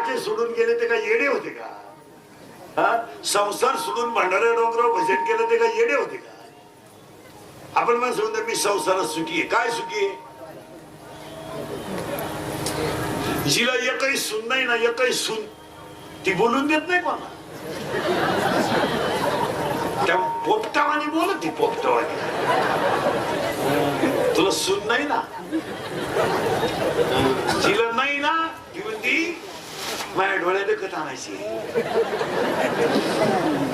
जे सोडून गेले ते काय येडे होते का? हा, संसार सोडून भंडारा डोंगराव भजन केलं ते काय येडे होते का? आपण म्हणतो मी संसारात सुखी आहे. काय सुखी आहे? जिला एकही सून नाही ना, एकही सून ती बोलून देत नाही कोणा. त्या पोपटावानी बोलत, ती पोपटावानी. तुला सून नाही ना, जिला नाही ना, ती म्हणती माझ्या डोळ्यात देखत आणायची.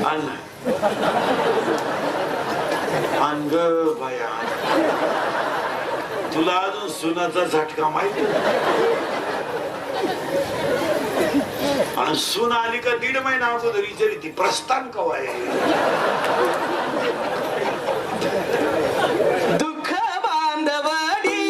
आण आण ग बाया, तुला अजून सुनाचा झटका माहिती. आणि सून आली का 1.5 महिना अगोदर विचारी ती प्रस्थान कवा आहे. दुःख बांधवडी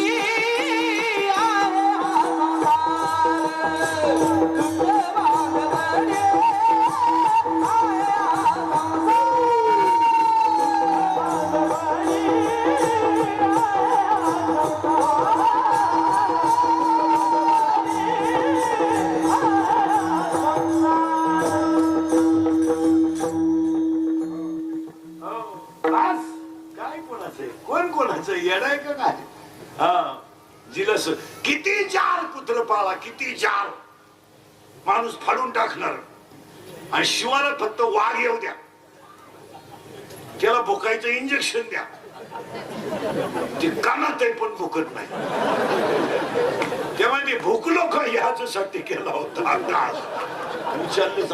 कोण कोणाचं येडाय का काय? हा, जिला किती जार कुत्र पाळा, किती जार माणूस फाडून टाकणार. आणि शिवाला फक्त वाघ येऊ द्या, त्याला भुकायचं इंजेक्शन द्या, ती कानात आहे पण भुकत नाही. तेव्हा मी भुकलो का याच्यासाठी केला होता. विचारलं